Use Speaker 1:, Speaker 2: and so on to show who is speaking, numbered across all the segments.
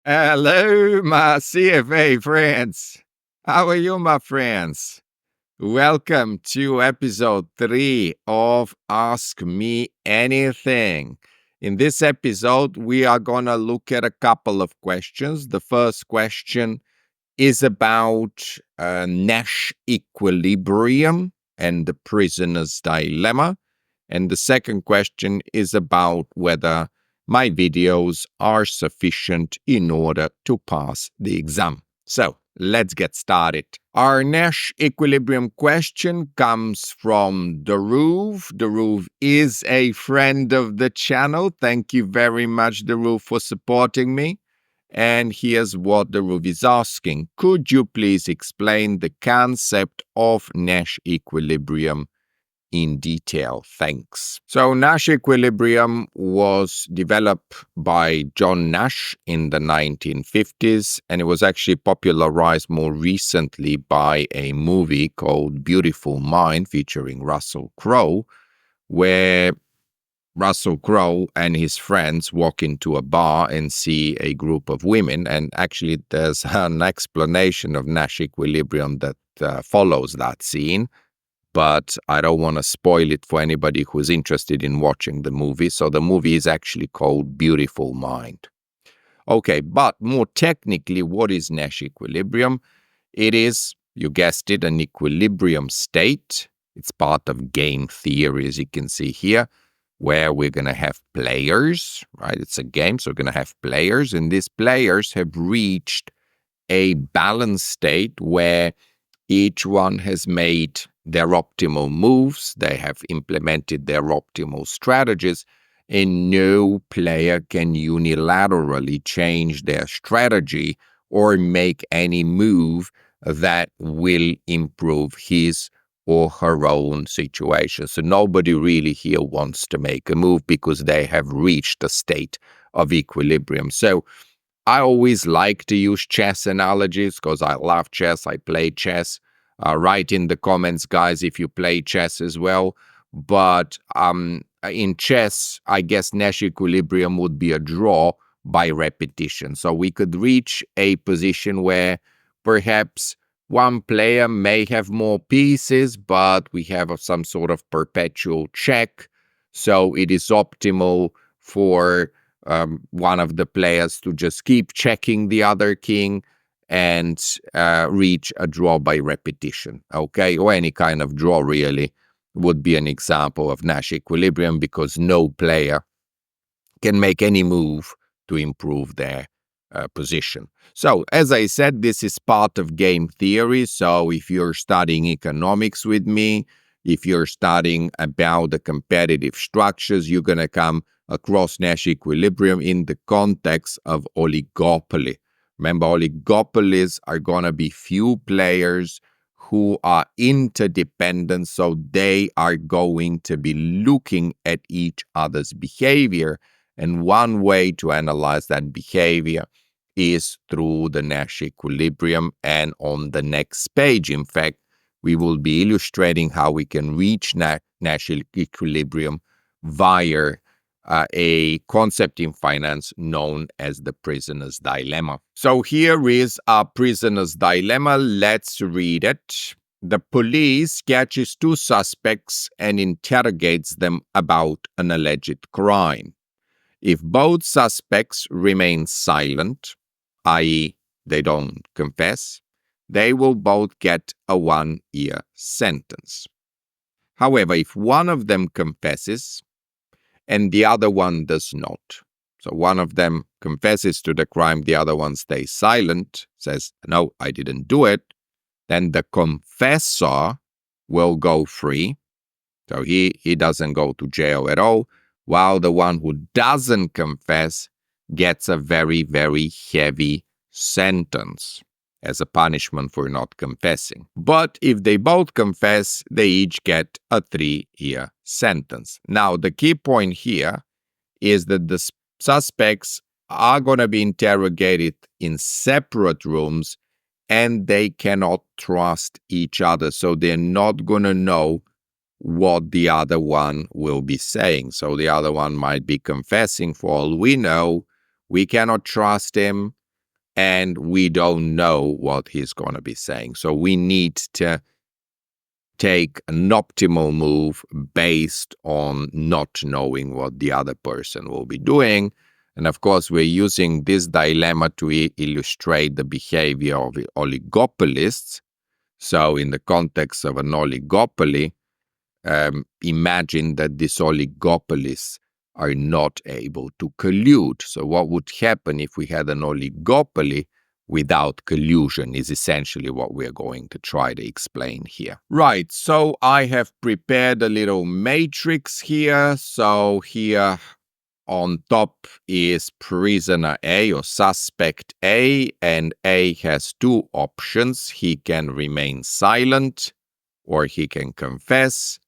Speaker 1: Hello, my CFA friends. How are you, my friends? Welcome to episode 3 of Ask Me Anything. In this episode, we are going to look at a couple of questions. The first question is about Nash Equilibrium and the prisoner's dilemma. And the second question is about whether my videos are sufficient in order to pass the exam. So let's get started. Our Nash equilibrium question comes from Daruv. Daruv is a friend of the channel. Thank you very much, Daruv, for supporting me. And here's what Daruv is asking. Could you please explain the concept of Nash equilibrium in detail? Thanks. So Nash equilibrium was developed by John Nash in the 1950s, and it was actually popularized more recently by a movie called Beautiful Mind featuring Russell Crowe, where Russell Crowe and his friends walk into a bar and see a group of women, and actually there's an explanation of Nash equilibrium that follows that scene, but I don't want to spoil it for anybody who's interested in watching the movie. So the movie is actually called Beautiful Mind. Okay, but more technically, what is Nash equilibrium? It is, you guessed it, an equilibrium state. It's part of game theory, as you can see here, where we're going to have players, right? It's a game, so we're going to have players, and these players have reached a balanced state where each one has made their optimal moves, they have implemented their optimal strategies, and no player can unilaterally change their strategy or make any move that will improve his or her own situation. So nobody really here wants to make a move because they have reached a state of equilibrium. So I always like to use chess analogies because I love chess. I play chess. Write in the comments, guys, if you play chess as well. But in chess, I guess Nash equilibrium would be a draw by repetition. So we could reach a position where perhaps one player may have more pieces, but we have some sort of perpetual check. So it is optimal for one of the players to just keep checking the other king and reach a draw by repetition, okay? Or any kind of draw, really, would be an example of Nash equilibrium because no player can make any move to improve their position. So, as I said, this is part of game theory. So, if you're studying economics with me, if you're studying about the competitive structures, you're going to come across Nash equilibrium in the context of oligopoly. Remember, oligopolies are going to be few players who are interdependent, so they are going to be looking at each other's behavior. And one way to analyze that behavior is through the Nash equilibrium. And on the next page, in fact, we will be illustrating how we can reach Nash equilibrium via a concept in finance known as the prisoner's dilemma. So here is our prisoner's dilemma. Let's read it. The police catches two suspects and interrogates them about an alleged crime. If both suspects remain silent, i.e., they don't confess, they will both get a 1-year sentence. However, if one of them confesses and the other one does not, so one of them confesses to the crime, the other one stays silent, says, no, I didn't do it, then the confessor will go free. So he doesn't go to jail at all, while the one who doesn't confess gets a very, very heavy sentence as a punishment for not confessing. But if they both confess, they each get a 3-year sentence. Now, the key point here is that the suspects are going to be interrogated in separate rooms and they cannot trust each other. So they're not going to know what the other one will be saying. So the other one might be confessing. For all we know, we cannot trust him. and we don't know what he's going to be saying. So we need to take an optimal move based on not knowing what the other person will be doing. And of course, we're using this dilemma to illustrate the behavior of oligopolists. So in the context of an oligopoly, imagine that these oligopolists are not able to collude. So what would happen if we had an oligopoly without collusion is essentially what we're going to try to explain here. Right, so I have prepared a little matrix here. So here on top is prisoner A or suspect A, and A has two options. He can remain silent or he can confess.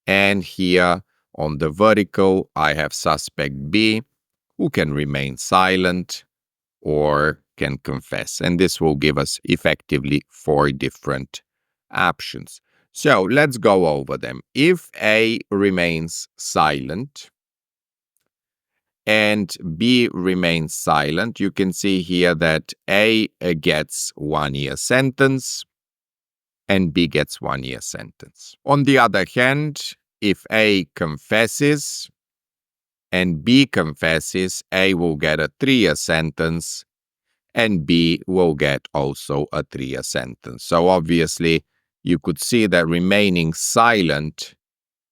Speaker 1: And here on the vertical, I have suspect B, who can remain silent or can confess. And this will give us effectively 4 different options. So let's go over them. If A remains silent and B remains silent, you can see here that A gets 1 year sentence and B gets 1 year sentence. On the other hand, if A confesses and B confesses, A will get a 3-year sentence and B will get also a 3-year sentence. So obviously, you could see that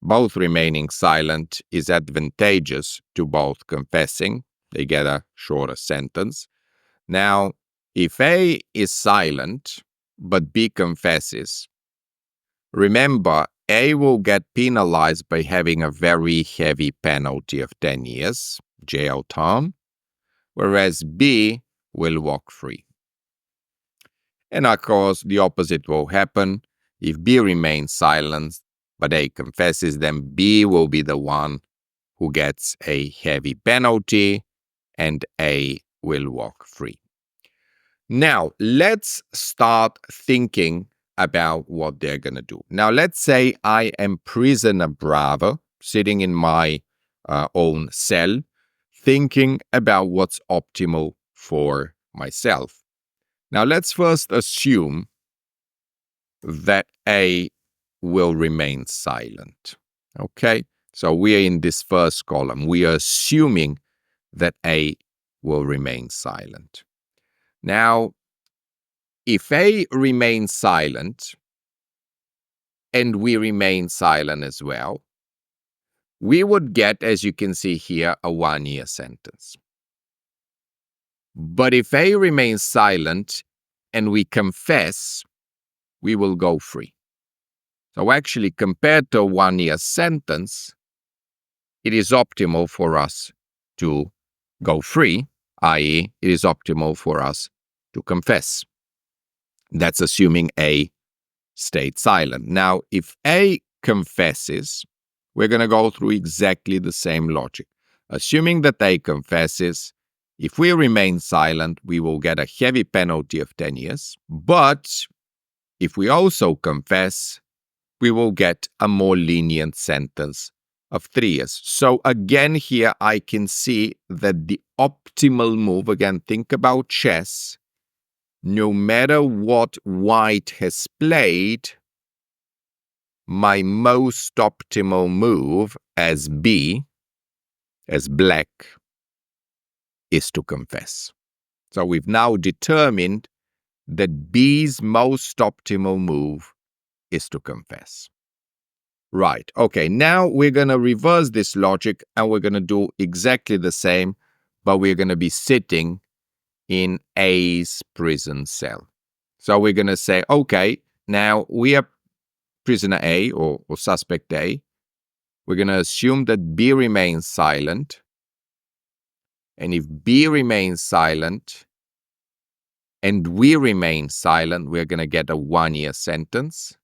Speaker 1: both remaining silent is advantageous to both confessing. They get a shorter sentence. Now, if A is silent, but B confesses, remember, A will get penalized by having a very heavy penalty of 10 years, jail term, whereas B will walk free. And of course, the opposite will happen. If B remains silent, but A confesses, then B will be the one who gets a heavy penalty and A will walk free. Now, let's start thinking about what they're going to do. Now, let's say I am prisoner Bravo, sitting in my own cell, thinking about what's optimal for myself. Now, let's first assume that A will remain silent. Okay? So we are in this first column. We are assuming that A will remain silent. Now, if A remains silent and we remain silent as well, we would get, as you can see here, a 1-year sentence. But if A remains silent and we confess, we will go free. So actually, compared to a 1-year sentence, it is optimal for us to go free, i.e., it is optimal for us to confess. That's assuming A stayed silent. Now, if A confesses, we're going to go through exactly the same logic. Assuming that A confesses, if we remain silent, we will get a heavy penalty of 10 years. But if we also confess, we will get a more lenient sentence of 3 years. So again, here I can see that the optimal move, again, think about chess, no matter what white has played, my most optimal move as B, as black, is to confess. So we've now determined that B's most optimal move is to confess. Right. Okay, now we're going to reverse this logic and we're going to do exactly the same, but we're going to be sitting in A's prison cell. So we're going to say, okay, now we are prisoner A or suspect A. We're going to assume that B remains silent. And if B remains silent and we remain silent, we're going to get a 1-year sentence.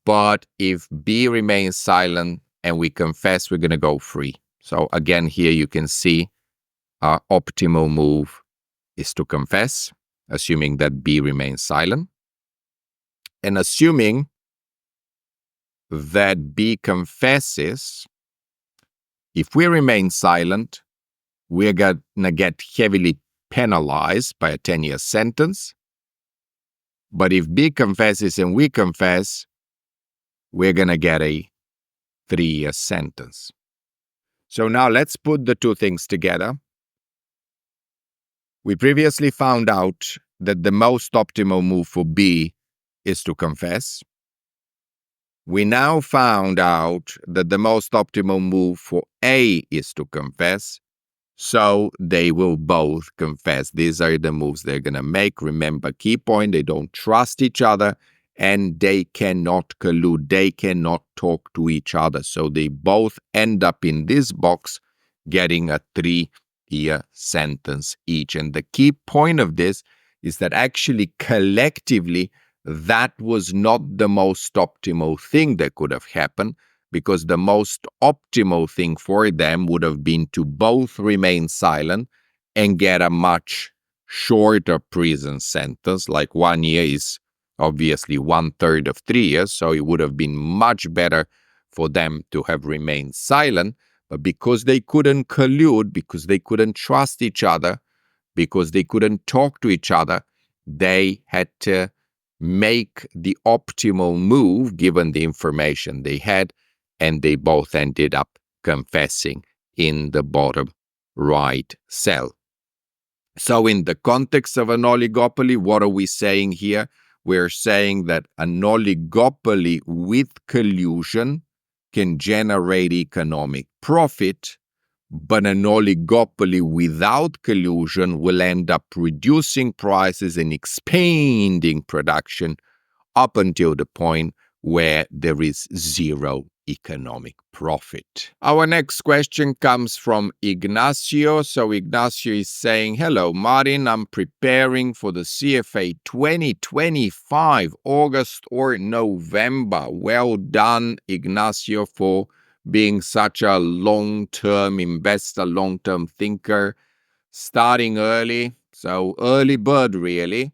Speaker 1: But if B remains silent and we confess, we're going to go free. So again, here you can see our optimal move is to confess, assuming that B remains silent. And assuming that B confesses, if we remain silent, we're going to get heavily penalized by a 10-year sentence. But if B confesses and we confess, we're going to get a 3-year sentence. So now let's put the two things together. We previously found out that the most optimal move for B is to confess. We now found out that the most optimal move for A is to confess. So they will both confess. These are the moves they're going to make. Remember, key point, they don't trust each other and they cannot collude. They cannot talk to each other. So they both end up in this box getting a 3-year sentence each. And the key point of this is that actually collectively, that was not the most optimal thing that could have happened, because the most optimal thing for them would have been to both remain silent and get a much shorter prison sentence. Like 1 year is obviously 1/3 of 3 years, so it would have been much better for them to have remained silent. But because they couldn't collude, because they couldn't trust each other, because they couldn't talk to each other, they had to make the optimal move given the information they had, and they both ended up confessing in the bottom right cell. So in the context of an oligopoly, what are we saying here? We're saying that an oligopoly with collusion can generate economic profit, but an oligopoly without collusion will end up reducing prices and expanding production up until the point where there is zero economic profit. Our next question comes from Ignacio. So Ignacio is saying, hello, Martin, I'm preparing for the CFA 2025, August or November. Well done, Ignacio, for being such a long-term investor, long-term thinker, starting early. So early bird, really.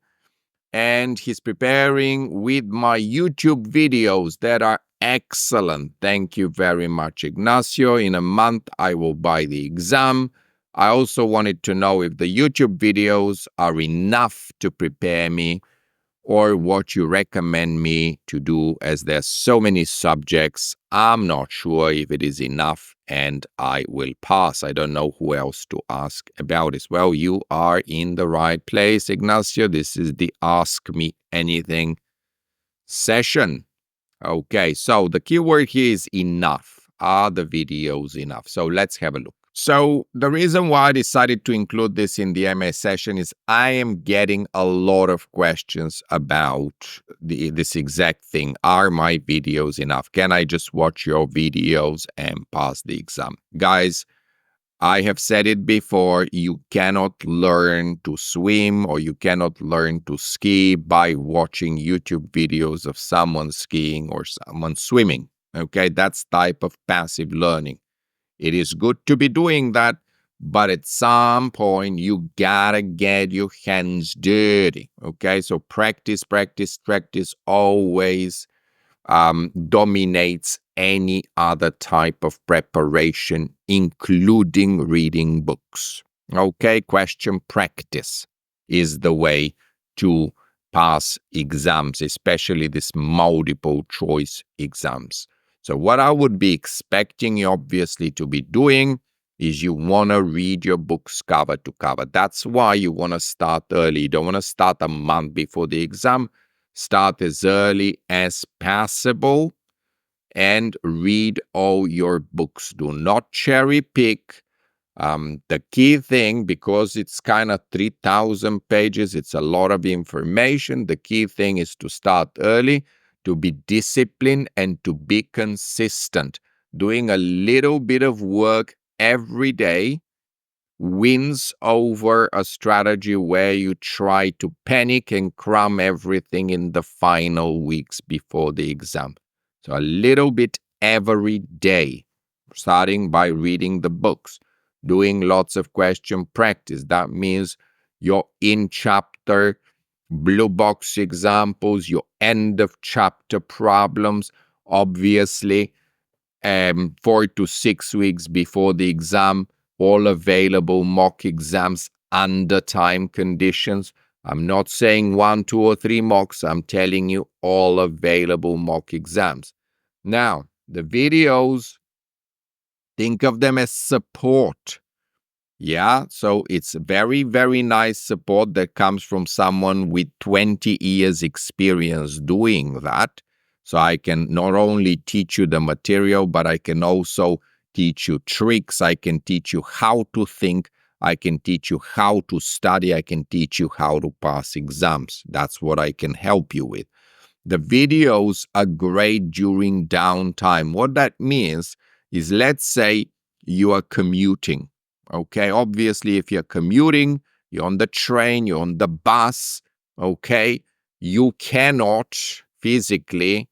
Speaker 1: And he's preparing with my YouTube videos that are excellent. Thank you very much, Ignacio. In a month, I will buy the exam. I also wanted to know if the YouTube videos are enough to prepare me, or what you recommend me to do, as there's so many subjects. I'm not sure if it is enough, and I will pass. I don't know who else to ask about this. Well, you are in the right place, Ignacio. This is the Ask Me Anything session. Okay, so the keyword here is enough. Are the videos enough? So let's have a look. So the reason why I decided to include this in the MA session is I am getting a lot of questions about this exact thing. Are my videos enough? Can I just watch your videos and pass the exam? Guys, I have said it before, you cannot learn to swim or you cannot learn to ski by watching YouTube videos of someone skiing or someone swimming. Okay, that's type of passive learning. It is good to be doing that, but at some point you gotta get your hands dirty. Okay, so practice, practice, practice always dominates any other type of preparation, including reading books. Okay, question practice is the way to pass exams, especially these multiple choice exams. So what I would be expecting you obviously to be doing is you want to read your books cover to cover. That's why you want to start early. You don't want to start a month before the exam. Start as early as possible and read all your books. Do not cherry pick. The key thing, because it's kind of 3,000 pages, it's a lot of information. The key thing is to start early, to be disciplined, and to be consistent. Doing a little bit of work every day wins over a strategy where you try to panic and cram everything in the final weeks before the exam. So a little bit every day, starting by reading the books, doing lots of question practice. That means your in-chapter blue box examples, your end of chapter problems, obviously 4 to 6 weeks before the exam, all available mock exams under time conditions. I'm not saying 1, 2, or 3 mocks. I'm telling you all available mock exams. Now, the videos, think of them as support. Yeah, so it's very, very nice support that comes from someone with 20 years experience doing that. So I can not only teach you the material, but I can also teach you tricks. I can teach you how to think. I can teach you how to study. I can teach you how to pass exams. That's what I can help you with. The videos are great during downtime. What that means is, let's say you are commuting. Okay, obviously, if you're commuting, you're on the train, you're on the bus, okay, you cannot physically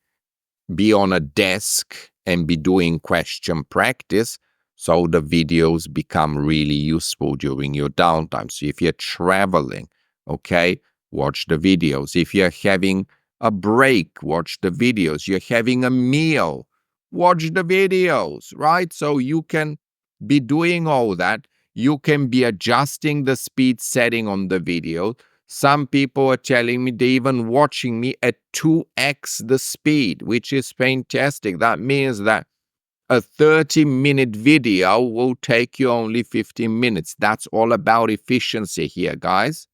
Speaker 1: be on a desk and be doing question practice. So the videos become really useful during your downtime. So if you're traveling, okay, watch the videos. If you're having a break, watch the videos. You're having a meal, watch the videos, right? So you can be doing all that. You can be adjusting the speed setting on the video. Some people are telling me they're even watching me at 2x the speed, which is fantastic. That means that a 30-minute video will take you only 15 minutes. That's all about efficiency here, guys.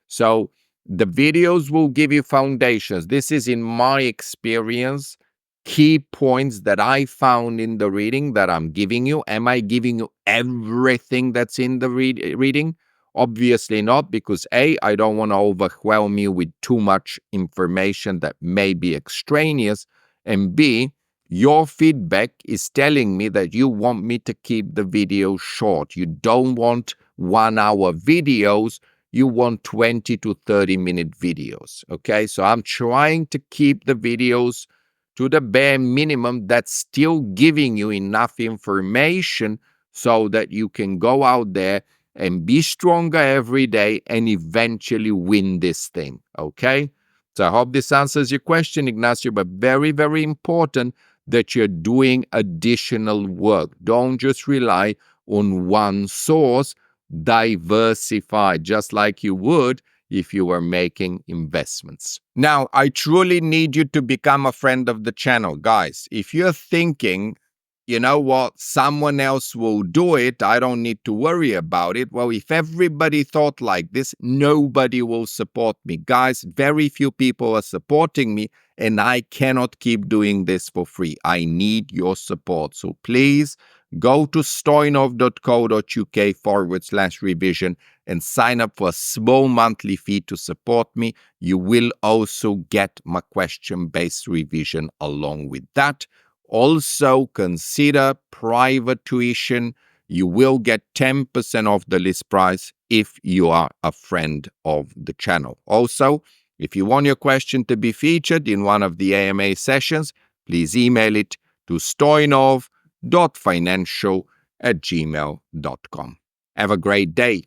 Speaker 1: So the videos will give you foundations. This is, in my experience, key points that I found in the reading that I'm giving you. Am I giving you everything that's in the reading? Obviously not, because A, I don't want to overwhelm you with too much information that may be extraneous, and B, your feedback is telling me that you want me to keep the video short. You don't want 1-hour videos. You want 20 to 30-minute videos, okay? So I'm trying to keep the videos to the bare minimum that's still giving you enough information so that you can go out there and be stronger every day and eventually win this thing, okay? So I hope this answers your question, Ignacio, but very, very important that you're doing additional work. Don't just rely on one source. Diversify, just like you would if you were making investments. Now, I truly need you to become a friend of the channel, guys. If you're thinking, you know what, someone else will do it, I don't need to worry about it. Well, if everybody thought like this, nobody will support me. Guys, very few people are supporting me, and I cannot keep doing this for free. I need your support. So please go to stoianov.co.uk/revision and sign up for a small monthly fee to support me. You will also get my question-based revision along with that. Also, consider private tuition. You will get 10% off the list price if you are a friend of the channel. Also, if you want your question to be featured in one of the AMA sessions, please email it to stoianov.financial@gmail.com. Have a great day.